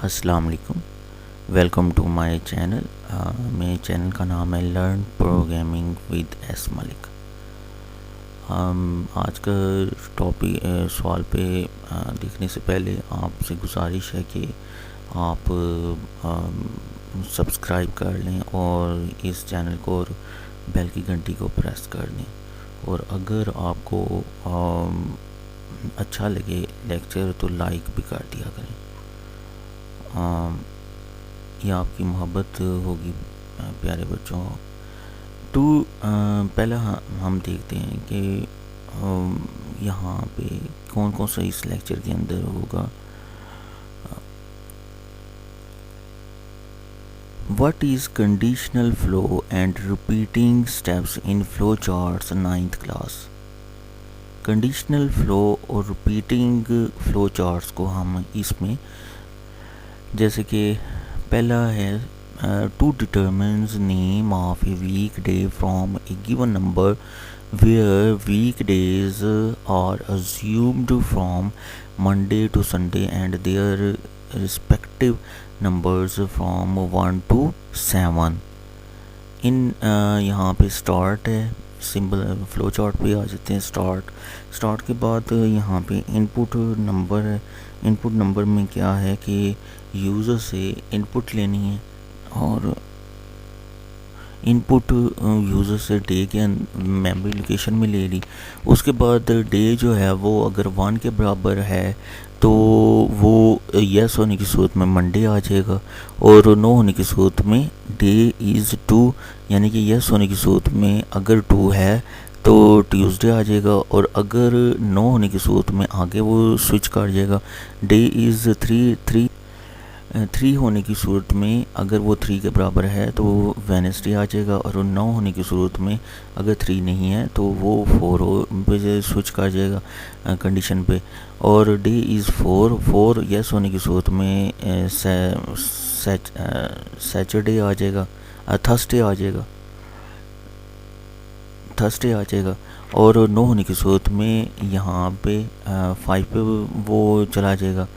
अस्सलाम वालेकुम। Welcome to my channel. मेरे चैनल का नाम है learn programming with S Malik. आज का टॉपिक सवाल पे देखने से पहले आपसे गुजारिश है कि आप सब्सक्राइब कर लें और इस चैनल को और बेल की घंटी को प्रेस कर दें। और अगर आपको अच्छा लगे लेक्चर तो लाइक भी कर दिया करें। ये आपकी मोहब्बत होगी प्यारे बच्चों। तो पहला हम देखते हैं कि यहाँ पे कौन कौन सा इस लेक्चर के अंदर होगा। What is conditional flow and repeating steps in flow charts 9th class. Conditional flow और रिपीटिंग फ्लो चार्ट्स को हम इसमें जैसे कि पहला है to determines name of a week day from a given number where week days are assumed from Monday to Sunday and their respective numbers from 1 to 7। इन यहाँ पे स्टार्ट है, सिंपल फ्लो चार्ट पे आ जाते हैं। स्टार्ट के बाद यहाँ पे इनपुट नंबर है। इनपुट नंबर में क्या है कि यूज़र से इनपुट लेनी है और इनपुट यूज़र से डे के मेमोरी लोकेशन में ले ली। उसके बाद डे जो है वो अगर 1 के बराबर है तो वो यस होने की सूरत में मंडे आ जाएगा और नो होने की सूरत में डे इज़ 2, यानी कि यस होने की सूरत में अगर 2 है तो ट्यूसडे आ जाएगा और अगर नो होने की सूरत में आगे वो स्विच कर जाएगा। डे इज़ 3 होने की सूरत में अगर वो 3 के बराबर है तो वेडनेसडे आ जाएगा और 9 होने की सूरत में अगर 3 नहीं है तो वो 4 पे स्विच कर जाएगा कंडीशन पे। और डे इज़ 4 यस होने की सूरत में सैटरडे आ जाएगा, थर्सडे आ जाएगा और 9 होने की सूरत में यहाँ पे 5 पे वो चला जाएगा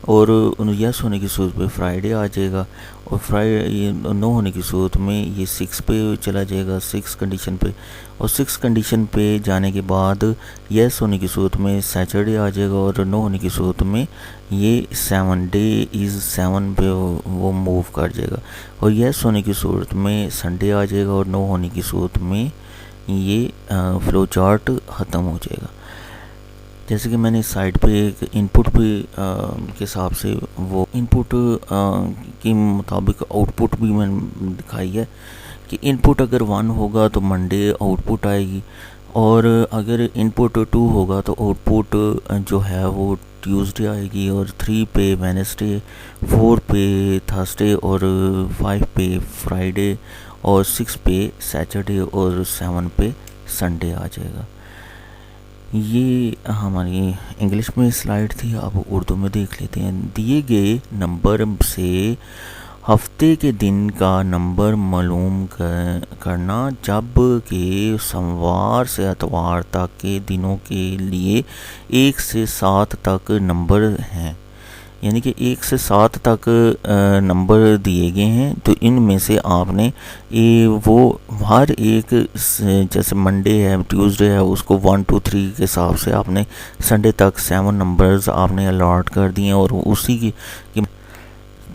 और यस होने की सूरत पे फ्राइडे आ जाएगा और फ्राइडे 9 होने की सूरत में ये 6 पे चला जाएगा, 6 कंडीशन पे। और 6 कंडीशन पे जाने के बाद यस होने की सूरत में सैटरडे आ जाएगा और 9 होने की सूरत में ये 7 डे इज़ 7 पे वो मूव कर जाएगा और यस होने की सूरत में संडे आ जाएगा और 9 होने की सूरत में ये फ्लो चार्ट ख़त्म हो जाएगा। जैसे कि मैंने साइड पे एक इनपुट पे के हिसाब से वो इनपुट के मुताबिक आउटपुट भी मैंने दिखाई है कि इनपुट अगर 1 होगा तो मंडे आउटपुट आएगी और अगर इनपुट 2 होगा तो आउटपुट जो है वो ट्यूसडे आएगी और 3 पे वेडनेसडे, 4 पे थर्सडे और 5 पे फ्राइडे और 6 पे सैटरडे और 7 पे संडे आ जाएगा। ये हमारी इंग्लिश में स्लाइड थी, अब उर्दू में देख लेते हैं। दिए गए नंबर से हफ्ते के दिन का नंबर मालूम करना जब के सोमवार से इतवार तक के दिनों के लिए 1 से 7 तक नंबर हैं, यानी कि 1 से 7 तक नंबर दिए गए हैं। तो इनमें से आपने वो हर एक जैसे मंडे है, ट्यूसडे है, उसको 1 2 3 के हिसाब से आपने संडे तक 7 नंबर्स आपने अलॉट कर दिए और उसी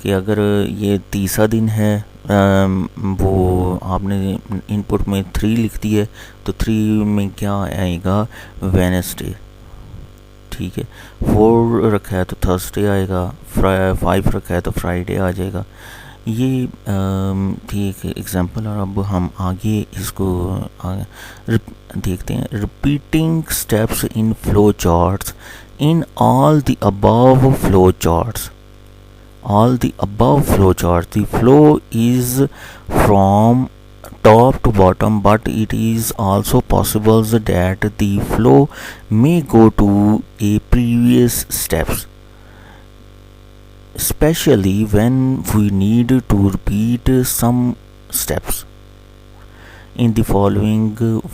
कि अगर ये तीसरा दिन है वो आपने इनपुट में 3 लिख दी है तो 3 में क्या आएगा, वेडनेसडे। ठीक है, 4 रखा है तो थर्सडे आएगा, 5 रखा है तो फ्राइडे आ जाएगा। ये थी एक एग्जांपल और अब हम आगे इसको देखते हैं। Repeating steps in flow charts in all the above flow charts. The flow is from top to bottom, but it is also possible that the flow may go to a previous steps, especially when we need to repeat some steps. In the following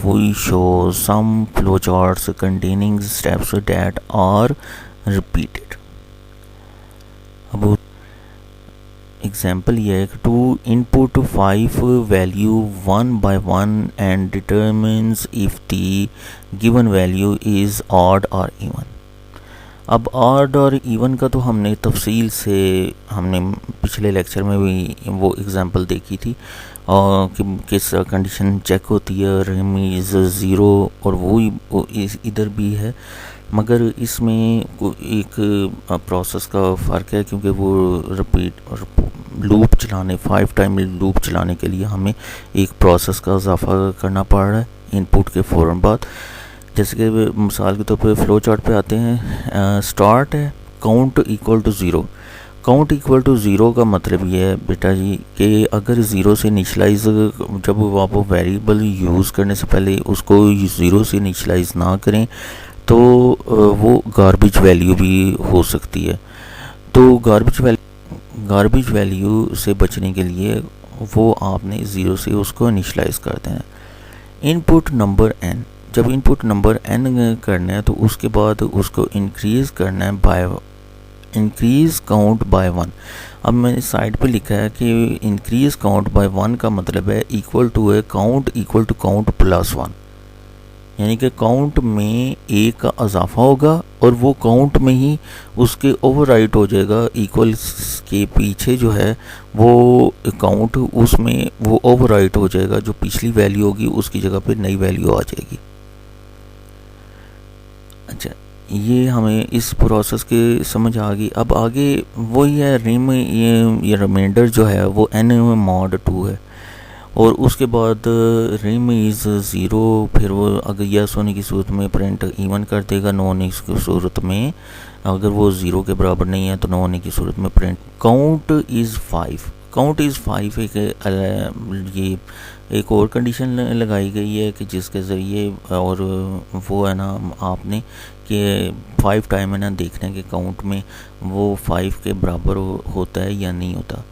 we show some flowcharts containing steps that are repeated. अब example ये है कि to input 5 value 1 by 1 and determines if the given value is odd और even. अब odd और even का तो हमने तफसील से हमने पिछले लेक्चर में भी वो एग्जांपल देखी थी और कि किस कंडीशन चेक होती है, रिम इज़ ज़ीरो, और वो इधर भी है, मगर इसमें एक प्रोसेस का फ़र्क है क्योंकि वो रिपीट लूप चलाने 5 टाइम लूप चलाने के लिए हमें एक प्रोसेस का इजाफा करना पड़ रहा है इनपुट के फ़ौरन बाद। जैसे कि मिसाल के तौर पे फ़्लो चार्ट पे आते हैं, स्टार्ट है count equal to zero. Count equal to zero का मतलब ये है बेटा जी कि अगर ज़ीरो से इनिशलाइज, जब आप वेरिएबल यूज़ करने से पहले उसको ज़ीरो से इनिशलाइज ना करें तो वो गार्बेज वैल्यू भी हो सकती है। तो गार्बेज वैल्यू से बचने के लिए वो आपने ज़ीरो से उसको इनिशलाइज कर देना है। इनपुट नंबर n, जब इनपुट नंबर n करना है तो उसके बाद उसको इंक्रीज़ करना है बाय इंक्रीज़ काउंट बाय 1। अब मैंने साइड पे लिखा है कि इंक्रीज़ काउंट बाय 1 का मतलब है इक्वल टू है count equal to count plus 1, यानी कि काउंट में एक का इजाफा होगा और वो काउंट में ही उसके ओवरराइट हो जाएगा। इक्वल्स के पीछे जो है वो काउंट, उसमें वो ओवरराइट हो जाएगा, जो पिछली वैल्यू होगी उसकी जगह पे नई वैल्यू आ जाएगी। अच्छा, ये हमें इस प्रोसेस के समझ आ गई। अब आगे वही है रिम, ये रिमाइंडर जो है वो n mod 2 है और उसके बाद रिम इज़ ज़ीरो, फिर वो अगर यस होने की सूरत में प्रिंट इवन कर देगा, नो होने की सूरत में अगर वो ज़ीरो के बराबर नहीं है तो नो होने की सूरत में print count is 5। Count is 5 ये एक और कंडीशन लगाई गई है कि जिसके ज़रिए, और वो है ना आपने कि 5 टाइम है ना देखने के काउंट में वो 5 के बराबर होता है या नहीं होता।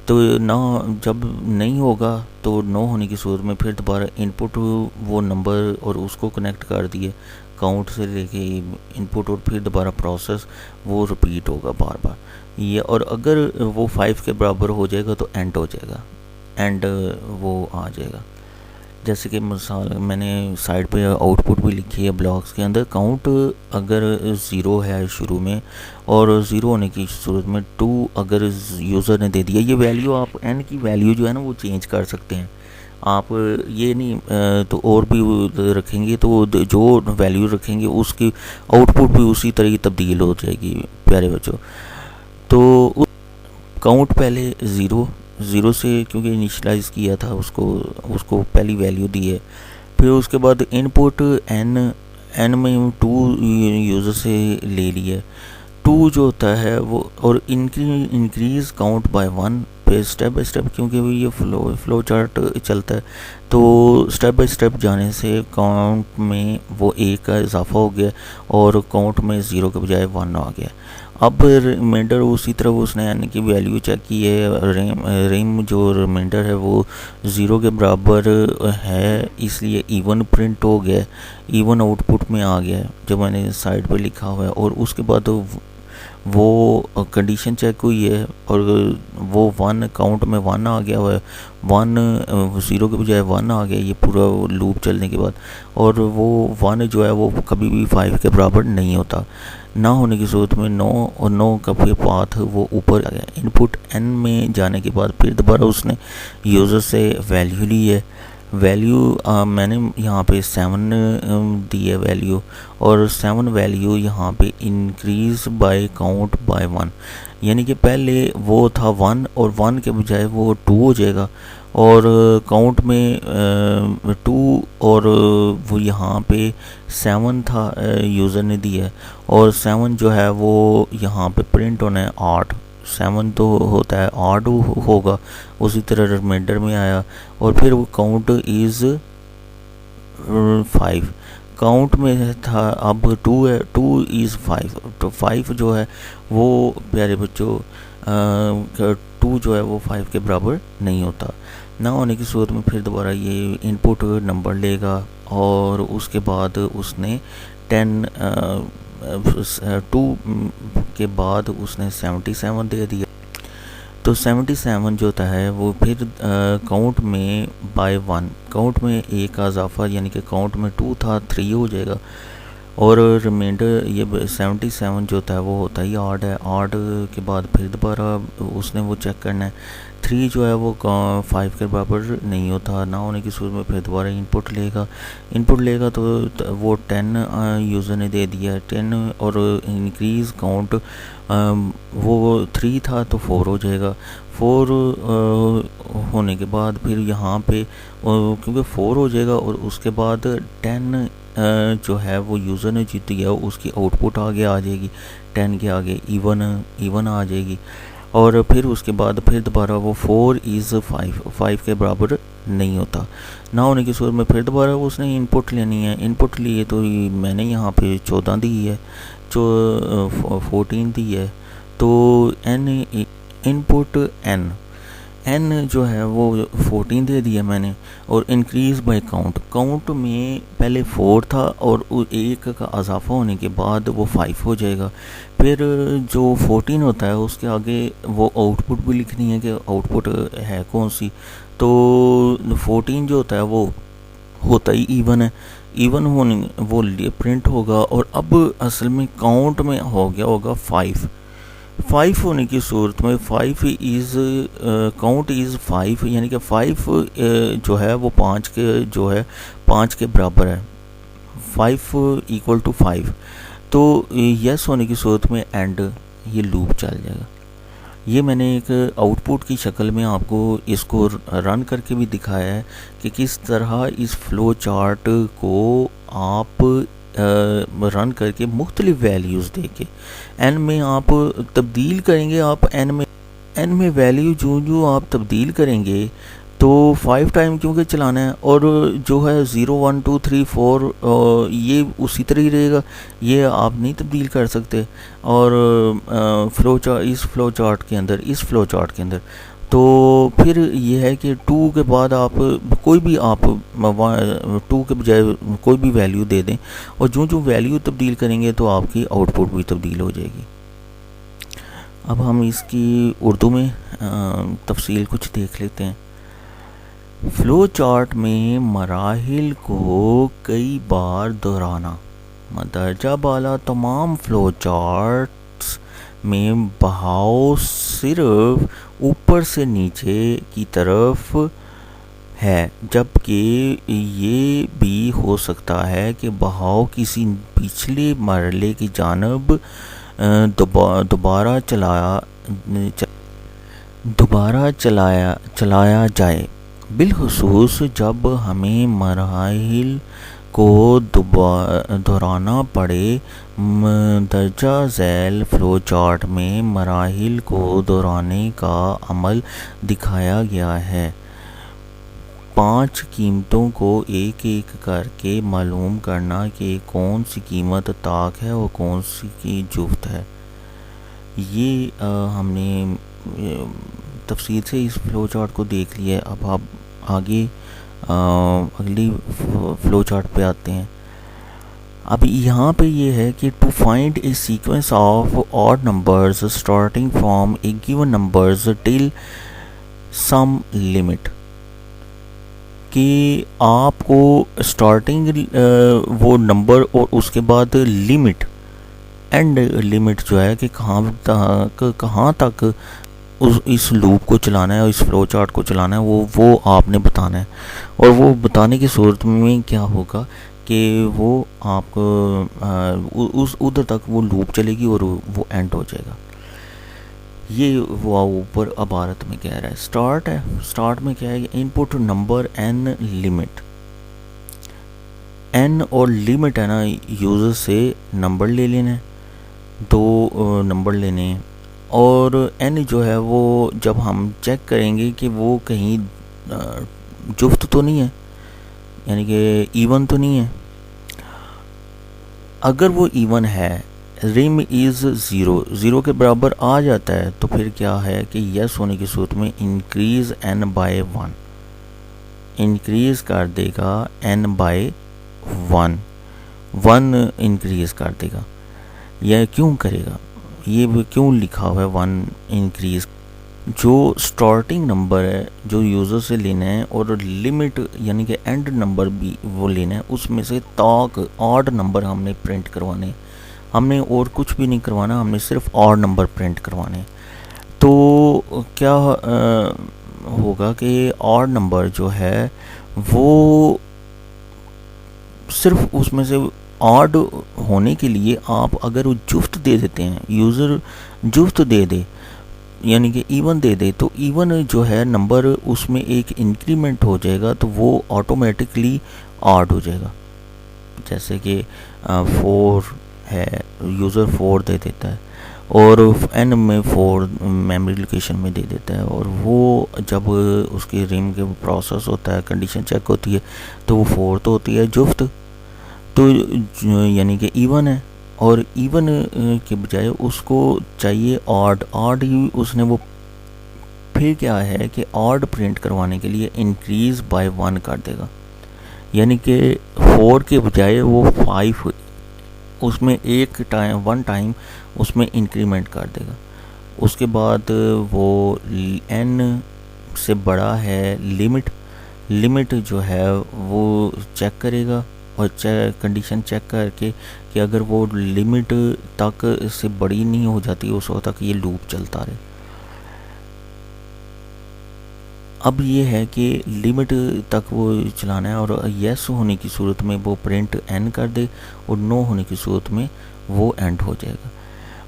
तो ना जब नहीं होगा तो नो होने की सूरत में फिर दोबारा इनपुट वो नंबर और उसको कनेक्ट कर दिए काउंट से लेके इनपुट, और फिर दोबारा प्रोसेस वो रिपीट होगा बार बार ये। और अगर वो 5 के बराबर हो जाएगा तो एंड हो जाएगा, एंड वो आ जाएगा। जैसे कि मिसाल मैंने साइड पे आउटपुट भी लिखी है ब्लॉक्स के अंदर, काउंट अगर ज़ीरो है शुरू में और ज़ीरो होने की सूरत में 2 अगर यूज़र ने दे दिया, ये वैल्यू आप n की वैल्यू जो है ना वो चेंज कर सकते हैं आप, ये नहीं तो और भी रखेंगे तो जो वैल्यू रखेंगे उसकी आउटपुट भी उसी तरह की तब्दील हो जाएगी प्यारे बच्चों। तो काउंट पहले ज़ीरो से क्योंकि इनिशलाइज किया था उसको पहली वैल्यू दी है, फिर उसके बाद इनपुट n में 2 यूज़र से ले लिए, 2 जो होता है वो, और इंक्रीज़ काउंट बाय 1 पे स्टेप बाय स्टेप, क्योंकि ये फ्लो चार्ट चलता है तो स्टेप बाय स्टेप जाने से काउंट में वो 1 का इजाफा हो गया और काउंट में 0 के बजाय 1 आ गया। अब रिमाइंडर उसी तरह उसने n की वैल्यू चेक की है, रिम जो रिमाइंडर है वो 0 के बराबर है, इसलिए इवन प्रिंट हो गया, इवन आउटपुट में आ गया जो मैंने साइड पे लिखा हुआ है। और उसके बाद वो कंडीशन चेक हुई है और वो 1 काउंट में 1 आ गया हुआ है, 1 0 के बजाय 1 आ गया ये पूरा लूप चलने के बाद। और वो 1 जो है वो कभी भी 5 के बराबर नहीं होता, ना होने की सूरत में 9 और 9 का फिर पाथ वो ऊपर आ गया। इनपुट n में जाने के बाद फिर दोबारा उसने यूज़र से वैल्यू ली है, वैल्यू मैंने यहाँ पे 7 दी है वैल्यू, और 7 वैल्यू यहाँ पे इंक्रीज़ बाय काउंट बाय 1, यानी कि पहले वो था 1 और 1 के बजाय वो 2 हो जाएगा, और काउंट में 2 और वो यहाँ पे 7 था यूज़र ने दिया है, और 7 जो है वो यहाँ पे प्रिंट होना है 8, 7 तो होता है 8 होगा, उसी तरह रिमाइंडर में आया। और फिर वो काउंट इज़ 5, काउंट में था अब 2 है, 2 इज़ 5, तो 5 जो है वो प्यारे बच्चों 2 जो है वो 5 के बराबर नहीं होता, ना होने की सूरत में फिर दोबारा ये इनपुट नंबर लेगा और उसके बाद उसने 2 के बाद उसने 77 दे दिया। तो 77 जो होता है वो फिर काउंट में बाय 1, काउंट में एक का इजाफा, यानी कि काउंट में 2 था 3 हो जाएगा। और रिमाइंडर ये 77 जो होता है वो होता ही ऑड है। ऑड के बाद फिर दोबारा उसने वो चेक करना है। 3 जो है वो 5 के बराबर नहीं होता, ना होने की सूरत में फिर दोबारा इनपुट लेगा तो वो 10 यूज़र ने दे दिया 10, और इंक्रीज़ काउंट वो 3 था तो 4 हो जाएगा। 4 होने के बाद फिर यहाँ पे क्योंकि 4 हो जाएगा, और उसके बाद 10 जो है वो यूज़र ने जीत गया, उसकी आउटपुट आगे आ जाएगी 10 के आगे इवन आ जाएगी। और फिर उसके बाद फिर दोबारा वो 4 इज़ 5 के बराबर नहीं होता, ना होने की सूरत में फिर दोबारा उसने इनपुट लेनी है। इनपुट लिए तो मैंने यहाँ पे 14 दी है, जो 14 दी है, तो एन इनपुट एन जो है वो 14 दे दिया मैंने। और इंक्रीज़ बाय काउंट में पहले 4 था और एक का इजाफा होने के बाद वो 5 हो जाएगा। फिर जो 14 होता है उसके आगे वो आउटपुट भी लिखनी है कि आउटपुट है कौन सी। तो 14 जो होता है वो होता ही इवन है, इवन होने वो प्रिंट होगा। और अब असल में काउंट में हो गया होगा 5 होने की सूरत में 5 इज़ काउंट इज़ 5, यानी कि 5 जो है वो 5 के बराबर है, 5 इक्वल टू 5। तो यस होने की सूरत में एंड ये लूप चल जाएगा। ये मैंने एक आउटपुट की शक्ल में आपको इसको रन करके भी दिखाया है कि किस तरह इस फ्लो चार्ट को आप रन करके मुख्तलिफ वैल्यूज़ दे के एन में आप तब्दील करेंगे। आप एन में वैल्यू जो आप तब्दील करेंगे तो 5 टाइम क्योंकि चलाना है, और जो है 0 1 2 3 4 ये उसी तरह ही रहेगा, ये आप नहीं तब्दील कर सकते। और इस फ्लो चार्ट के अंदर तो फिर ये है कि 2 के बाद आप कोई भी 2 के बजाय कोई भी वैल्यू दे दें, और जो वैल्यू तब्दील करेंगे तो आपकी आउटपुट भी तब्दील हो जाएगी। अब हम इसकी उर्दू में तफसील कुछ देख लेते हैं। फ्लो चार्ट में मराहिल को कई बार दोहराना। मदरजा बाला तमाम फ्लो चार्ट्स में बहाव सिर्फ ऊपर से नीचे की तरफ है, जबकि ये भी हो सकता है कि बहाव किसी पिछले मरहले की जानब दोबारा चलाया जाए, बिलखुसूस जब हमें मराहिल को दोहराना पड़े। दर्जा झैल फ्लो चार्ट में मराहिल को दोहराने का अमल दिखाया गया है। 5 कीमतों को एक एक करके मालूम करना कि कौन सी कीमत ताक है और कौन सी की जुफ्त है। ये हमने तफसील से इस फ्लो चार्ट को देख लिया है। अब आप आगे अगली फ्लो चार्ट पे आते हैं। अब यहाँ पे ये है कि to find a sequence of odd numbers starting from a given numbers till some limit, कि आपको स्टार्टिंग वो नंबर और उसके बाद लिमिट, एंड लिमिट जो है कि कहाँ तक इस लूप को चलाना है और इस फ्लो चार्ट को चलाना है, वो आपने बताना है। और वो बताने की सूरत में क्या होगा कि वो आपको उस उधर तक वो लूप चलेगी और वो एंड हो जाएगा। ये वो ऊपर इबारत में कह रहा है। स्टार्ट में क्या है, input number N limit, N और लिमिट है ना, यूज़र से नंबर ले लेना है, 2 नंबर लेने हैं। और एन जो है वो जब हम चेक करेंगे कि वो कहीं जुफ्त तो नहीं है, यानी कि इवन तो नहीं है। अगर वो इवन है, रिम इज़ 0 के बराबर आ जाता है, तो फिर क्या है कि यस होने की सूरत में इंक्रीज़ एन बाय 1, इंक्रीज़ कर देगा एन बाय 1 इंक्रीज़ कर देगा। यह क्यों करेगा, ये क्यों लिखा हुआ है 1 इंक्रीज़ जो स्टार्टिंग नंबर है जो यूज़र से लेना है और लिमिट यानी कि एंड नंबर भी वो लेना है, उसमें से तक ऑड नंबर हमने प्रिंट करवाने, हमने और कुछ भी नहीं करवाना, हमने सिर्फ ऑड नंबर प्रिंट करवाने। तो क्या होगा कि ऑड नंबर जो है वो सिर्फ उसमें से ऑड होने के लिए आप अगर वो जुफ्त दे देते हैं, यूज़र जुफ्त दे दे यानी कि इवन दे दे, तो इवन जो है नंबर उसमें एक इंक्रीमेंट हो जाएगा, तो वो ऑटोमेटिकली ऑड हो जाएगा। जैसे कि 4 है, यूज़र 4 दे देता है और एन में 4 मेमोरी लोकेशन में दे देता है, और वो जब उसकी रिम के प्रोसेस होता है, कंडीशन चेक होती है, तो वो 4 तो होती है जुफ्त, तो यानी कि इवन है, और इवन के बजाय उसको चाहिए ऑड, ऑड ही उसने वो फिर क्या है कि ऑड प्रिंट करवाने के लिए इंक्रीज बाय 1 कर देगा, यानी कि 4 के बजाय वो 5 उसमें वन टाइम उसमें इंक्रीमेंट कर देगा। उसके बाद वो n से बड़ा है लिमिट जो है वो चेक करेगा, और कंडीशन चेक करके कि अगर वो लिमिट तक से बड़ी नहीं हो जाती उस वक्त तक ये लूप चलता रहे। अब ये है कि लिमिट तक वो चलाना है, और येस होने की सूरत में वो प्रिंट एन कर दे, और नो होने की सूरत में वो एंड हो जाएगा।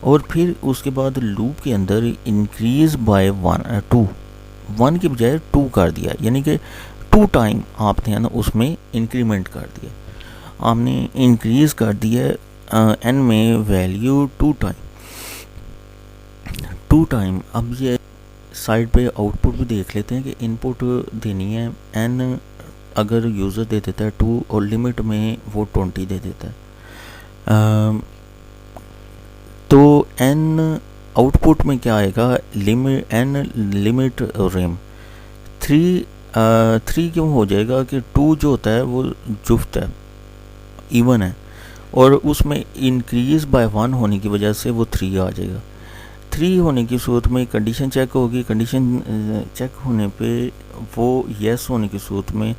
और फिर उसके बाद लूप के अंदर इंक्रीज बाय 1 के बजाय 2 कर दिया, यानी कि 2 टाइम आपने ना उसमें इंक्रीमेंट कर दिया, आपने इंक्रीज कर दिया एन में वैल्यू 2 टाइम। अब ये साइड पे आउटपुट भी देख लेते हैं कि इनपुट देनी है एन, अगर यूज़र दे देता है 2 और लिमिट में वो 20 दे देता है, तो एन आउटपुट में क्या आएगा, लिमिट रेम 3 क्यों हो जाएगा कि 2 जो होता है वो जुफ्त है, इवन है, और उसमें इंक्रीज बाय 1 होने की वजह से वो 3 आ जाएगा। 3 होने की सूरत में कंडीशन चेक होगी, कंडीशन चेक होने पे वो येस होने की सूरत में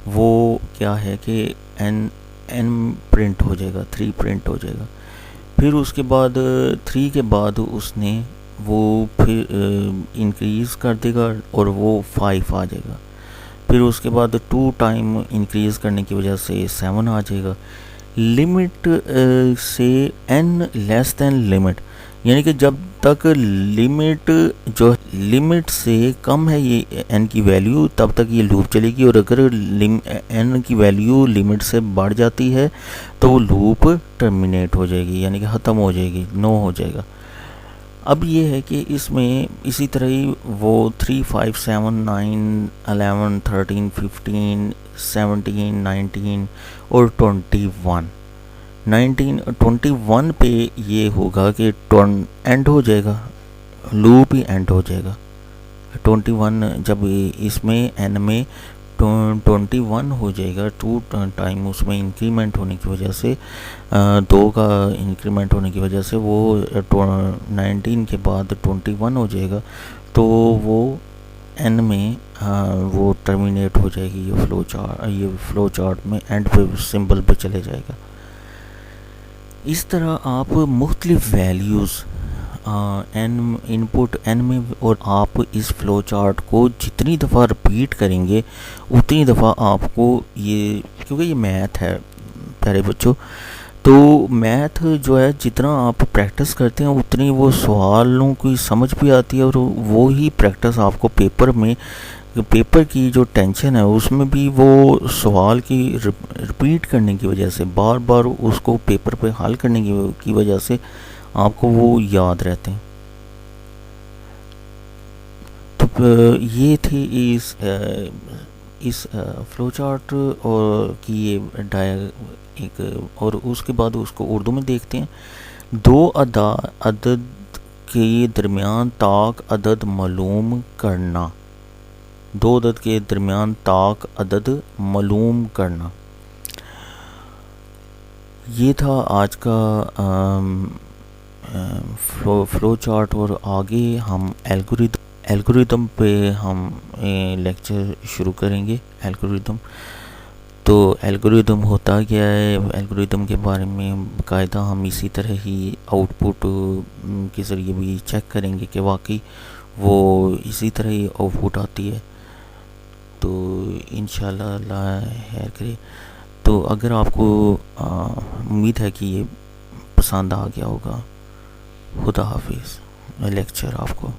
वो क्या है कि एन प्रिंट हो जाएगा, 3 प्रिंट हो जाएगा। फिर उसके बाद 3 के बाद उसने वो फिर इंक्रीज़ कर देगा और वो 5 आ जाएगा। फिर उसके बाद 2 टाइम इंक्रीज़ करने की वजह से 7 आ जाएगा। लिमिट से n लेस देन लिमिट, यानी कि जब तक लिमिट से कम है ये n की वैल्यू, तब तक ये लूप चलेगी, और अगर n की वैल्यू लिमिट से बढ़ जाती है तो वो लूप टर्मिनेट हो जाएगी, यानी कि ख़त्म हो जाएगी, नो हो जाएगा। अब ये है कि इसमें इसी तरह ही वो 3, 5, 7, 9, 11, 13, 15, 17, 19 और 21 पे ये होगा कि एंड हो जाएगा, लूप ही एंड हो जाएगा। 21 जब इसमें एन में 21 हो जाएगा, 2 टाइम उसमें इंक्रीमेंट होने की वजह से 2 का इंक्रीमेंट होने की वजह से वो 19 के बाद 21 हो जाएगा, तो वो एन में वो टर्मिनेट हो जाएगी, ये फ्लो चार्ट में एंड पे सिंबल पे चले जाएगा। इस तरह आप मुख्तलिफ वैल्यूज़ एन इनपुट एन में, और आप इस फ्लो चार्ट को जितनी दफ़ा रिपीट करेंगे उतनी दफ़ा आपको ये, क्योंकि ये मैथ है प्यारे बच्चों, तो मैथ जो है जितना आप प्रैक्टिस करते हैं उतनी वो सवालों की समझ भी आती है, और वो ही प्रैक्टिस आपको पेपर की जो टेंशन है उसमें भी वो सवाल की रिपीट करने की वजह से, बार बार उसको पेपर पे हल करने की वजह से आपको वो याद रहते हैं। तो ये थी इस फ्लो चार्ट और की ये एक, और उसके बाद उसको उर्दू में देखते हैं। 2 अदद के दरमियान ताक अदद मालूम करना, 2 अदद के दरमियान ताक अदद मालूम करना। ये था आज का फ्लो चार्ट, और आगे हम एल्गोरिदम पे हम लेक्चर शुरू करेंगे। एल्गोरिदम, तो एल्गोरिदम होता क्या है, एल्गोरिदम के बारे में बाकायदा हम इसी तरह ही आउटपुट के ज़रिए भी चेक करेंगे कि वाकई वो इसी तरह ही आउटपुट आती है। तो इंशाल्लाह अल्लाह खैर करे। तो अगर आपको उम्मीद है कि ये पसंद आ गया होगा। खुदा हाफिज़। लेक्चर आपको